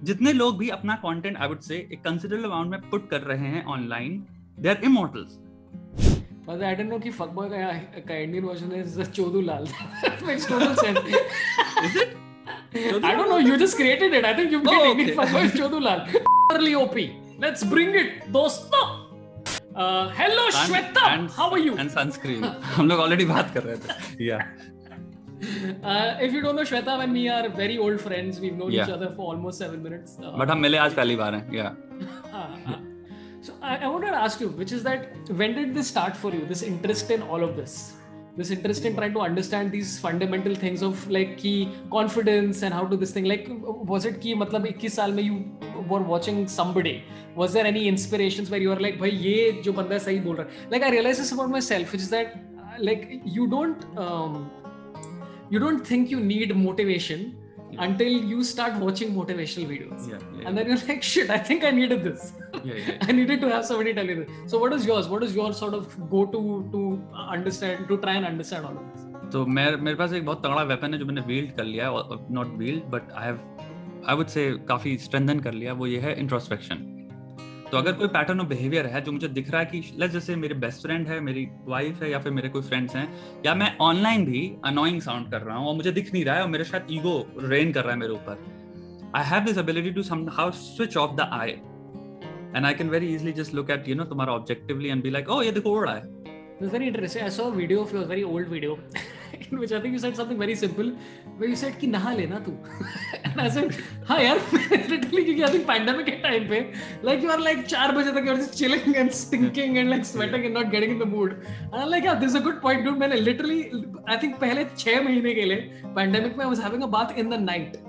जितने लोग भी अपना कंटेंट आई वुड से एक कंसिडरेबल अमाउंट में पुट कर रहे हैं online, they are immortals. But I don't know कि fuckboy का Indian version is चोदू लाल. Makes total sense. Is it? I don't know, you just created it. I think you've made Indian fuckboy चोदू लाल. Early OP. Let's bring it, दोस्तों. Hello Shweta, how are you? And sunscreen. हम लोग already बात कर रहे थे. Yeah. If you don't know, Shweta and me are very old friends. We've known each other for almost 7 minutes. But हम मिले आज पहली बार हैं. Yeah. So I wanted to ask you, which is that when did this start for you? This interest in all of this, this interest in trying to understand these fundamental things of like key confidence and how to this thing. Like, was it कि मतलब 21 साल में you were watching somebody? Was there any inspirations where you were like, भाई ये जो बंदा सही बोल रहा है? Like I realized this about myself, which is that like you don't think you need motivation until you start watching motivational videos. And then you're like, shit, I think I needed this. I needed to have somebody tell you this. So what is yours? What is your sort of go-to understand, to try and understand all of this? तो मेरे पास एक बहुत तगड़ा weapon है जो मैंने wield कर लिया है, not wield but I would say काफी strengthen कर लिया. वो ये है introspection. तो अगर कोई पैटर्न ऑफ बिहेवियर है जो मुझे दिख रहा है कि लेट्स जैसे मेरे बेस्ट फ्रेंड है, मेरी वाइफ है, या फिर मेरे कोई फ्रेंड्स हैं, या मैं ऑनलाइन भी अनोइंग साउंड कर रहा हूँ और मुझे दिख नहीं रहा है और मेरे शायद ईगो रेन कर रहा है मेरे ऊपर, I have this ability to somehow switch off the eye and I can very easily just look at तुम्हारा objectively and be like, oh ये देखो उड़ रहा है. It was very interesting. I saw a video of yours, very old video, in which I think you said something very simple, where you said कि नहा लेना तू. And I said, हाँ यार, literally क्योंकि I think pandemic के time पे, like you are like 4 बजे तक you are just chilling and stinking and like sweating and not getting in the mood. And I'm like, yeah, this is a good point, dude. मैंने literally, I think पहले 6 महीने के लिए pandemic में I was having a bath in the night.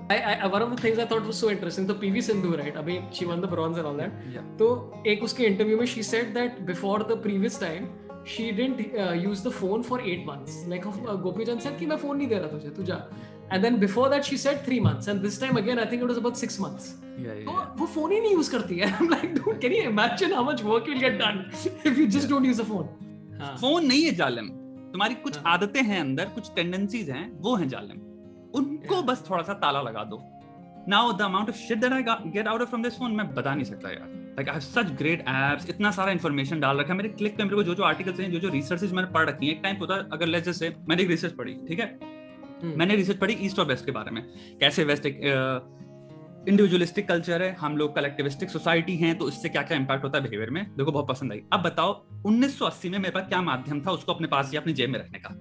One of the things I thought was so interesting, तो PV Sindhu, right? अभी she won the bronze and all that. तो एक उसके interview में she said that before the previous time, she didn't use the phone for 8 months. Like Gopi Chand said कि मैं phone नहीं दे रहा तुझे, तू जा. And then before that she said 3 months. And this time again I think it was about 6 months. तो वो phone ही नहीं use करती है. I'm like, dude, can you imagine how much work you'll get done if you just don't use the phone? phone नहीं है जालिम. तुम्हारी कुछ आदतें हैं अंदर, कुछ tendencies हैं, वो हैं जालिम. उनको बस थोड़ा सा ताला लगा दो. Now the amount of shit that I get out of from this phone मैं बता नहीं सकता यार. Like I have such great apps, इतना सारा information डाल रखा है मेरे क्लिक पे. मेरे को जो आर्टिकल्स हैं, जो रिसर्चेज मैंने पढ़ रखी हैं, एक टाइम होता है अगर लेट्स जैसे मैंने एक रिसर्च पढ़ी, ठीक है, मैंने रिसर्च पढ़ी ईस्ट और वेस्ट के बारे में, कैसे वेस्ट एक इंडिविजुअलिस्टिक कल्चर है, हम लोग कलेक्टिविस्टिक सोसाइटी हैं, तो इससे क्या क्या इंपैक्ट होता है बिहेवियर में. देखो बहुत पसंद आई. अब बताओ 1980 में मेरे पास क्या माध्यम था उसको अपने पास या अपनी जेब में रखने का.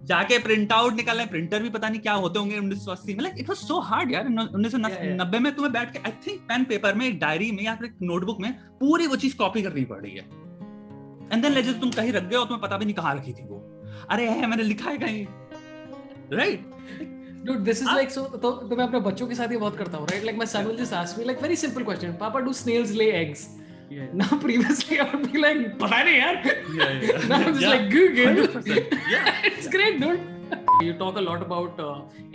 जाके प्रिंट आउट निकालना, प्रिंटर भी पता नहीं क्या होते होंगे 1980 में. Like it was so hard यार. 1990 में तुम्हें बैठ के आई थिंक पेन पेपर में, एक डायरी में या फिर एक नोटबुक में पूरी वो चीज कॉपी करनी पड़ रही है. एंड देन लेट्स तुम कहीं रख गए और तुम्हें पता भी नहीं कहाँ रखी थी वो. अरे है मैंने लिखा है कहीं, right? Dude, this is like so. तो मैं अपने बच्चों के साथ ये बहुत करता हूँ, right? Like my son will just ask me like very simple question, Papa, do snails lay eggs? Yeah. Now previously I would be like, पता नहीं यार. Yeah. Now I'm just like Google. 100%. Yeah. It's great, dude. You talk a lot about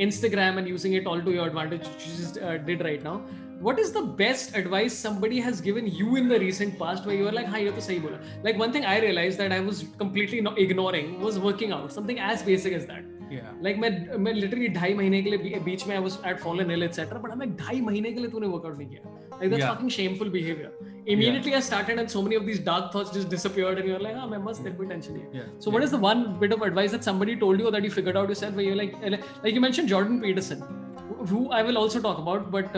Instagram and using it all to your advantage, which you just did right now. What is the best advice somebody has given you in the recent past where you were like, हाँ ये तो सही बोला. Like one thing I realized that I was completely ignoring was working out. Something as basic as that. Yeah. Like मैं literally 2.5 महीने के लिए बीच में I was at fallen ill etc. But मैं 2.5 महीने के लिए तूने workout नहीं किया. Like that's fucking shameful behavior. Immediately I started and so many of these dark thoughts just disappeared and you're like, ah, मैं मस्त कोई tension नहीं है. So what is the one bit of advice that somebody told you that you figured out yourself where you're like you mentioned Jordan Peterson, who I will also talk about, but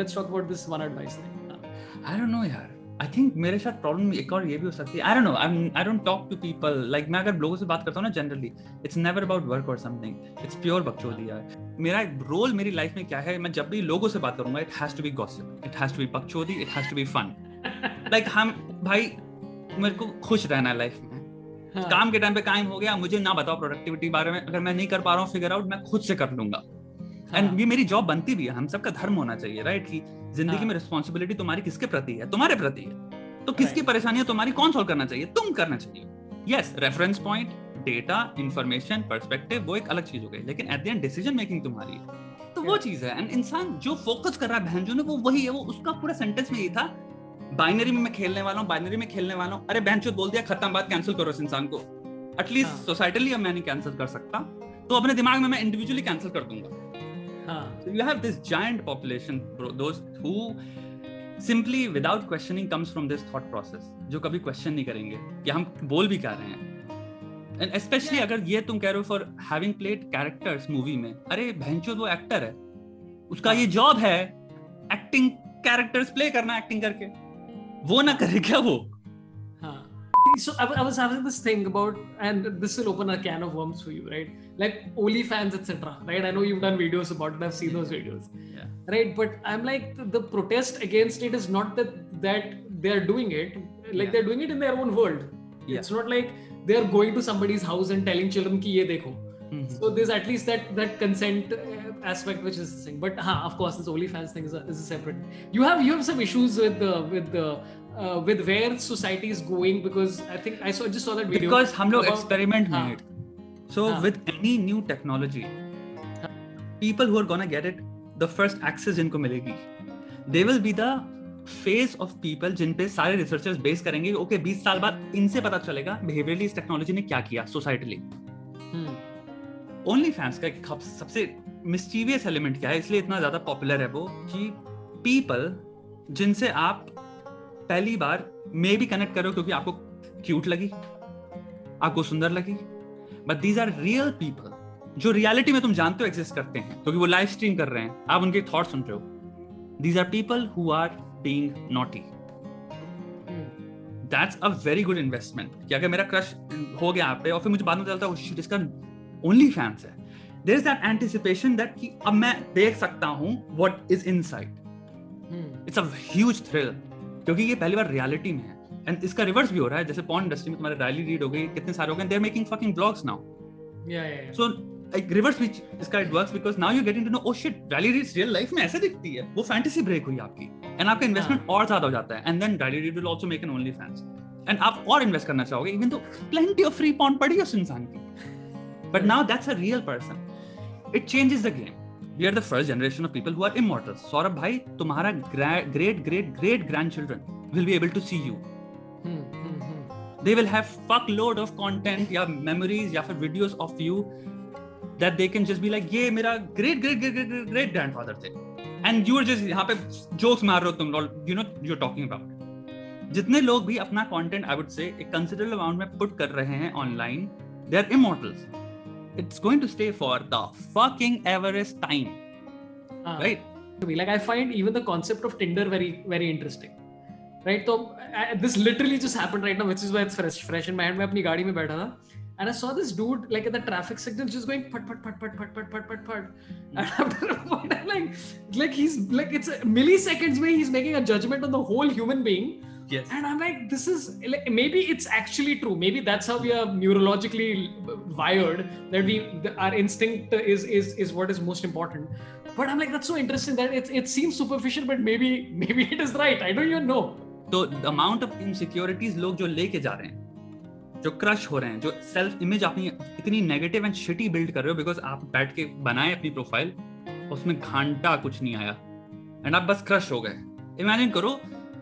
let's talk about this one advice thing. I don't know यार. I think मेरे साथ problem एक और ये भी हो सकती है. I don't know. I don't talk to people. Like मैं अगर लोगों से बात करता हूँ ना generally, it's never about work or something. It's pure बकचोदी यार. मेरा रोल मेरी लाइफ में क्या है, मैं जब भी लोगों से बात करूँगा, it has to be gossip, it has to be बकचोदी, it has to be fun. Like हम भाई मेरे को खुश रहना है लाइफ में. काम के टाइम पे काम हो गया, मुझे ना बताओ प्रोडक्टिविटी बारे में. अगर मैं नहीं कर पा रहा हूँ फिगर आउट, मैं खुद से कर लूंगा. एंड ये मेरी जॉब बनती भी है. हम सबका धर्म होना चाहिए, राइट? कि जिंदगी में रिस्पॉन्सिबिलिटी तुम्हारी किसके प्रति है? तुम्हारे प्रति है. तो किसकी परेशानियां तुम्हारी कौन सॉल्व करना चाहिए? तुम करना चाहिए. Yes, reference point, data, information, perspective वो एक अलग चीज हो गई, लेकिन at the end decision making तुम्हारी है. तो वो चीज है. एंड इंसान जो फोकस कर रहा है बहन जो ने, वो वही है. वो उसका पूरा सेंटेंस में ये था, बाइनरी में मैं खेलने वाला हूँ, बाइनरी में खेलने वाला हूँ. अरे बहन चोद बोल दिया, खत्म बात, कैंसिल करो इस इंसान को. एटलीस्ट सोसाइटली अब मैं नहीं कैंसिल कर सकता, तो अपने दिमाग में मैं इंडिविजुअली कैंसिल कर दूंगा. So you have this giant population, bro, those who simply without questioning comes from this thought process, जो कभी question नहीं करेंगे कि हम बोल भी क्या रहे हैं. And especially अगर ये तुम कह रहे हो for having played characters movie में, अरे भैंचोद वो actor है, उसका ये job है acting characters play करना acting करके, वो ना करे क्या वो? So I was having this thing about, and this will open a can of worms for you, right? Like OnlyFans, etc. Right? I know you've done videos about it. I've seen those videos. Yeah. Right? But I'm like, the protest against it is not that they're doing it. Like they're doing it in their own world. Yeah. It's not like they're going to somebody's house and telling children ki ye dekho. Mm-hmm. So there's at least that consent aspect, which is the thing. But of course, this OnlyFans thing is a separate. You have some issues with where society is going, because I think I just saw that video. Because हम लोग experiment में. So with any new technology, people who are gonna get it, the first access जिनको मिलेगी, they will be the phase of people जिन पे सारे researchers base करेंगे. Okay, 20 साल बाद इनसे पता चलेगा behaviorally इस technology ने क्या किया societally. OnlyFans का एक सबसे mischievous element क्या है, इसलिए इतना ज्यादा popular है वो, कि people जिनसे आप पहली बार मे भी कनेक्ट करो क्योंकि आपको क्यूट लगी, आपको सुंदर लगी, but these are real people जो रियलिटी में तुम जानते हो एग्जिस्ट करते हैं क्योंकि वो लाइव स्ट्रीम कर रहे हैं, आप उनके थॉट सुन रहे हो. These are people who are being naughty. That's a very good investment कि अगर मेरा क्रश हो गया आप पे और फिर मुझे बाद में चलता है इसका OnlyFans है, there is that anticipation that कि अब मैं देख सकता हूं what is inside. It's a huge thrill क्योंकि ये पहली बार रियलिटी में है. एंड इसका रिवर्स भी हो रहा है, जैसे पॉर्न इंडस्ट्री में तुम्हारे राइली रीड हो गई, कितने सारे हो गए, they are making fucking blogs now. So like reverse which इसका it works because now you're getting to know, oh shit, Riley Reid's real life में ऐसे दिखती है, वो fantasy break हुई आपकी, and आपका investment और ज्यादा हो जाता है. And then Riley Reid will also make an OnlyFans, and आप और invest करना चाहोगे, even though plenty of free porn पड़ी है उस इंसान की. But now that's a real person. It changes the game. We are the first generation of people who are immortals. Saurabh भाई, तुम्हारा great grandchildren will be able to see you. They will have fuckload of content या memories या फिर videos of you that they can just be like, ये मेरा great grandfather थे. And you are just यहाँ पे jokes मार रहे हो तुम, you know you're talking about. जितने लोग भी अपना content, I would say, एक considerable amount में put कर रहे हैं online, they are immortals. It's going to stay for the fucking everest time. Right? Like I find even the concept of Tinder very, very interesting. Right? So this literally just happened right now, which is why it's fresh in my hand. मैं अपनी गाड़ी में बैठा था, and I saw this dude like at the traffic signal just going pat. And after a point, I'm like he's like, it's milliseconds where he's making a judgment on the whole human being. Yes. And I'm like, this is like, maybe it's actually true. Maybe that's how we are neurologically wired, that our instinct is what is most important. But I'm like, that's so interesting that it seems superficial, but maybe it is right. I don't even know. So the amount of insecurities लोग जो लेके जा रहे हैं, जो crush हो रहे हैं, जो सेल्फ इमेज अपनी इतनी नेगेटिव एंड शिटी बिल्ड कर रहे हो बिकॉज आप बैठ के बनाए अपनी प्रोफाइल, उसमें घंटा कुछ नहीं आया एंड आप बस क्रश हो गए. इमेजिन करो,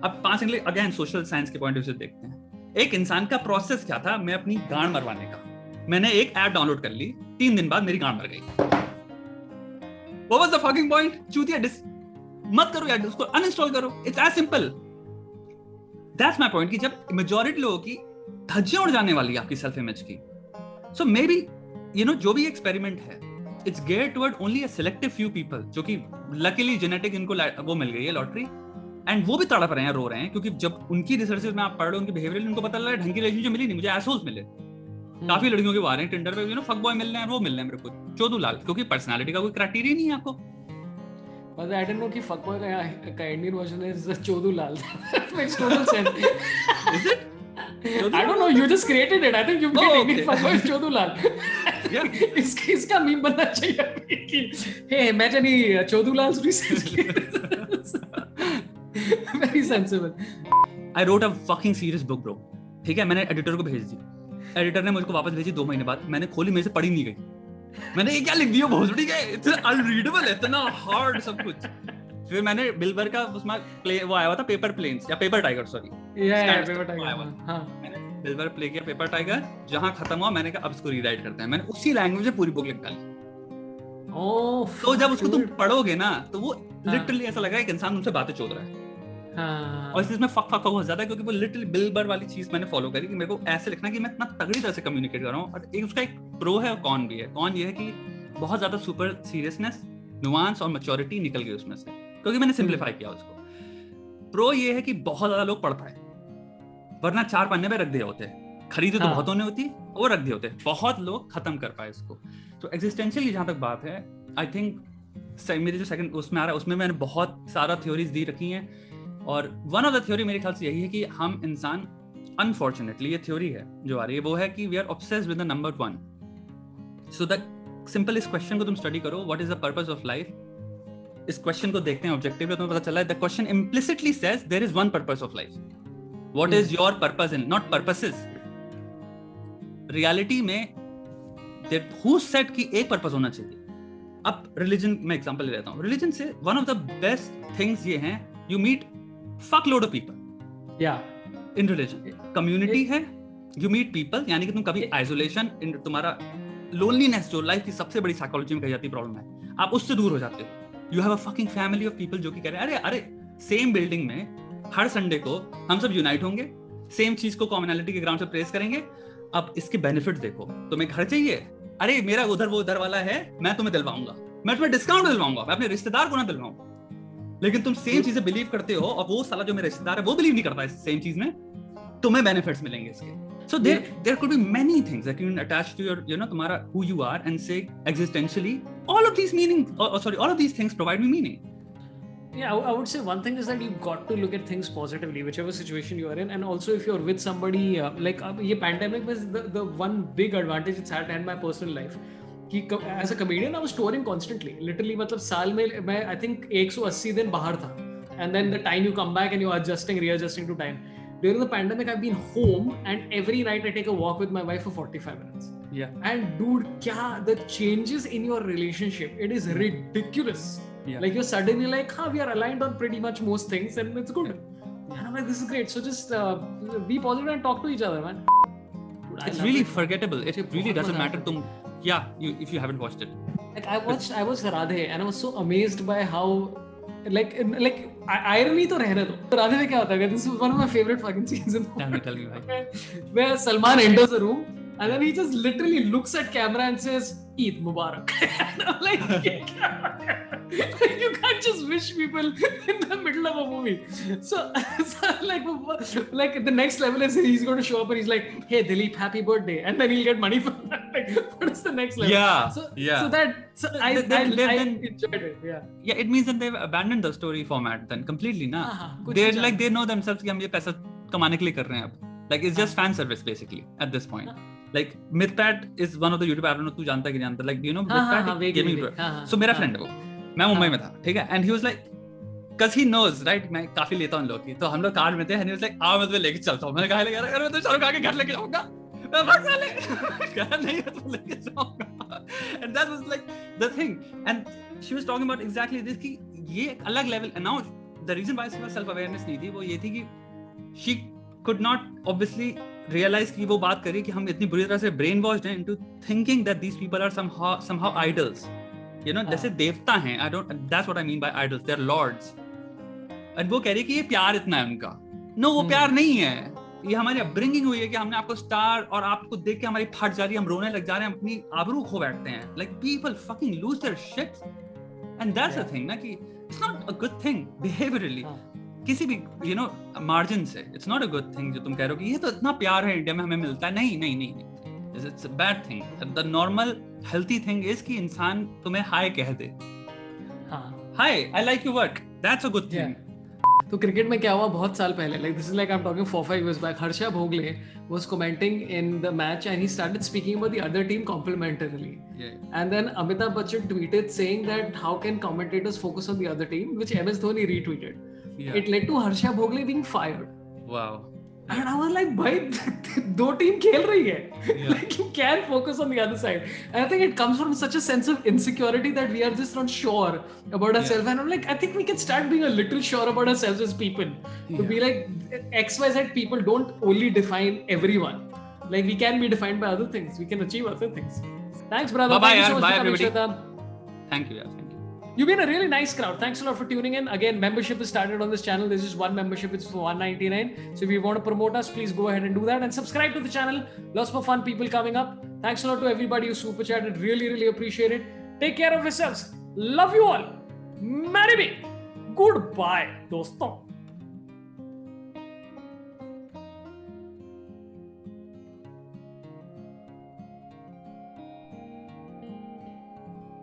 अब 5 मिनट अगेन सोशल साइंस के पॉइंट ऑफ व्यू से देखते हैं. एक इंसान का प्रोसेस क्या था, मैं अपनी गांड मरवाने का, मैंने एक ऐप डाउनलोड कर ली, 3 दिन बाद मेरी गांड मर गई. What was the fucking point? चूतिया मत करो यार, उसको अनइंस्टॉल करो. It's as simple. That's my point कि जब मेजॉरिटी लोगों की धज्जियां उड़ जाने वाली है आपकी सेल्फ इमेज की. So maybe you know जो भी एक्सपेरिमेंट है, it's geared toward only a selective few people जो कि luckily genetic इनको वो मिल गई है लॉटरी, एंड वो भी तड़प रहे हैं, रो रहे हैं क्योंकि जब उनकी रिसर्चेस में आप पढ़ रहे हो, उनके बिहेवियरल उनको पता लगा ढंग की रिलेशनशिप मिली नहीं, मुझे एसोल्स मिले. काफी लड़कियों के आ रहे हैं टिंडर पे, यू नो, फक बॉय मिल रहे हैं, वो मिल रहे हैं मेरे को चोदू लाल, क्योंकि पर्सनालिटी का कोई क्राइटेरिया नहीं है आपको. But I don't know कि fuck boy का Indian version is चोदू लाल. That makes total sense. Is it? I don't know. You just created it. I think you've been Indian fuck boy चोदू लाल. Yeah. इसका मीम बनना चाहिए कि hey imagine चोदू Lal recently. Very sensible. I wrote a fucking serious book, bro. ठीक है, मैंने editor को भेज दी. एडिटर ने मुझको वापस भेजी 2 महीने बाद. मैंने खोली, मेरे से पढ़ी नहीं गई. मैंने ये क्या लिख दिया, बहुत बड़ी है, इतना अनरीडेबल है, इतना हार्ड सब कुछ. फिर मैंने बिल्बर का उसमें वो आया हुआ था, पेपर प्लेन्स या paper tiger, sorry, paper tiger. हाँ, मैंने बिल्बर प्ले किया पेपर टाइगर, जहां खत्म हुआ मैंने कहा अब इसको रीराइट करते हैं. मैंने उसी लैंग्वेज में पूरी बुक लिख डाली. तो जब उसको तुम पढ़ोगे ना तो वो लिटरली ऐसा लग रहा है कि इंसान तुमसे बातें चोद रहा है। और इसमें फक हो जाता है क्योंकि वो लिटिल बिल बर वाली चीज मैंने फॉलो करी कि मेरे को ऐसे लिखना कि मैं इतना तगड़ी तरह से कम्युनिकेट कर रहा हूँ। और एक उसका एक प्रो है और कॉन भी है। कॉन ये है कि बहुत ज्यादा सुपर सीरियसनेस, नुआंस और मैच्योरिटी निकल गई उसमें से क्योंकि मैंने सिंप्लीफाई किया उसको। प्रो ये है कि बहुत ज्यादा लोग पढ़ पाए, वरना 4 पन्ने पे रख दिए होते, खरीदे तो बहुतों ने होती वो रख दिए होते, बहुत लोग खत्म कर पाए इसको। तो एग्जिस्टेंशियल जहां तक बात है, आई थिंक मेरी जो सेकंड उसमें आ रहा है उसमें मैंने बहुत सारा थ्योरीज दी रखी हैं। और वन ऑफ द थ्योरी मेरे ख्याल से यही है कि हम इंसान, अनफॉर्चुनेटली ये थ्योरी है जो आ रही है वो है कि we are obsessed with the number 1। So the simple इस क्वेश्चन को तुम स्टडी करो, what is the purpose of life. इस क्वेश्चन को देखते हैं ऑब्जेक्टिवली, तुम्हें पता चला है the question implicitly says there is one purpose of life. What is your purpose in, not purposes. Reality में हु सेड कि एक पर्पस होना चाहिए। अब रिलीजन में एग्जांपल ले लेता हूं। रिलीजन से one of the best things ये हैं, you meet fuck load of people in religion, community है, you meet people, यानी कि तुम कभी isolation, तुम्हारा loneliness जो लाइफ की सबसे बड़ी साइकोलॉजी में कही जाती प्रॉब्लम है, आप उससे दूर हो जाते हो। you have a fucking family of people जो कि कह रहे हैं अरे सेम बिल्डिंग में हर संडे को हम सब यूनाइट होंगे, सेम चीज को कॉमनैलिटी के ग्राउंड से प्रेस करेंगे। अब इसके बेनिफिट देखो, तुम्हें घर चाहिए, अरे मेरा उधर वाला है, मैं तुम्हें दिलवाऊंगा, मैं तुम्हें डिस्काउंट दिलवाऊंगा, मैं अपने रिश्तेदार को ना दिलवाऊंगा। लेकिन तुम सेम चीजें बिलीव करते हो और वो साला जो मेरा रिश्तेदार है वो बिलीव नहीं करता है सेम चीज में, तुम्हें बेनिफिट्स मिलेंगे इसके। So there could be many things that you can attach to your, you know, तुम्हारा who you are and say existentially all of these meaning, all of these things provide me meaning. Yeah, I would say one thing is that you've got to look at things positively, whichever situation you are in, and also if you're with somebody like ये pandemic was the one big advantage it's had in my personal life. कि as a comedian I was touring constantly, literally मतलब साल में मैं I think 180 दिन बाहर था, and then the time you come back and you're readjusting to time. During the pandemic I've been home and every night I take a walk with my wife for 45 minutes. Yeah. And dude, क्या the changes in your relationship, it is ridiculous. Yeah. Like you're suddenly like, we are aligned on pretty much most things and it's good. Yeah. And I'm like, this is great. So just be positive and talk to each other, man. Dude, it's really forgettable. It really doesn't matter. If you haven't watched it. Like I watched Radhe and I was so amazed by how like irony तो रहने दो. Radhe में क्या होता है? This is one of my favorite fucking scenes in the movie. Tell me, bhai. Where Salman enters the room and then he just literally looks at camera and says, Eid Mubarak. And I'm like, you can't just wish people in the middle of a movie. So like the next level is he's going to show up and he's like, hey Dilip, happy birthday, and then he'll get money for that. Like, what is the next level? I enjoyed it. Yeah, it means that they've abandoned the story format then completely. Na they're like, they know themselves कि हम ये पैसा कमाने के लिए कर रहे हैं अब. Like it's just fan service basically at this point. Like Mythpad is one of the YouTube, I don't know तू जानता कि नहीं जानता, like you know Mythpad gaming YouTuber. So मेरा friend है वो, मैं मुंबई में था, ठीक है, and he was like, cause he knows right, मैं काफी लेता हूँ लोग की, तो हम लोग कार में थे and he was like, मैं तुम्हें लेके चलता हूँ। मैंने कहा लेके अरे मैं तो शाहरुख खान के घर लेके जाऊँगा, मैं भाग साले, कहा नहीं मैं तुम्हें लेके जाऊँगा। And that was like the thing, and she was talking about exactly this कि ये एक अलग level, and now the reason why इसमें self awareness नहीं थी वो ये थी कि she could not obviously realize कि वो बात करी कि हम इतनी बुरी तरह से brainwashed हैं into thinking that these people are somehow idols, you know, जैसे देवता हैं, that's what I mean by idols, they're lords, and वो कह रही कि ये प्यार इतना है उनका, no वो प्यार नहीं है, ये हमारी अपब्रिंगिंग हुई है कि हमने आपको स्टार और आपको देख के हमारी फट जा रही है, हम रोने लग जा रहे हैं, अपनी आबरू खो बैठते हैं, like people fucking lose their shit, and that's the thing ना कि it's not a good thing behaviorally, किसी भी you know margin से it's not a good thing जो तुम कह रहे हो कि ये तो इतना प्यार है इंडिया में हमें मिलता है, नहीं, it's a bad thing. The normal healthy thing is कि इंसान तुम्हें हाय कह दे, hi I like your work, that's a good thing. तो क्रिकेट में क्या हुआ बहुत साल पहले, like this is like I'm talking 4-5 years back, Harsha Bhogle was commenting in the match and he started speaking about the other team complimentarily. And then Amitabh Bachchan tweeted saying that how can commentators focus on the other team, which MS Dhoni retweeted. It led to Harsha Bhogle being fired. Wow. And I was like, भाई दो team खेल रही है, like you can focus on the other side. And I think it comes from such a sense of insecurity that we are just not sure about ourselves. And I'm like, I think we can start being a little sure about ourselves as people. To be like, XYZ people don't only define everyone. Like we can be defined by other things. We can achieve other things. Thanks, brother. Bye, Thank you so much bye for coming, everybody. Shwetan. Thank you, yaar. Thank you. You've been a really nice crowd. Thanks a lot for tuning in. Again, membership is started on this channel. There's just one membership. It's for $199. So if you want to promote us, please go ahead and do that. And subscribe to the channel. Lots more fun people coming up. Thanks a lot to everybody who super chatted. Really, really appreciate it. Take care of yourselves. Love you all. Marry me. Goodbye, doston.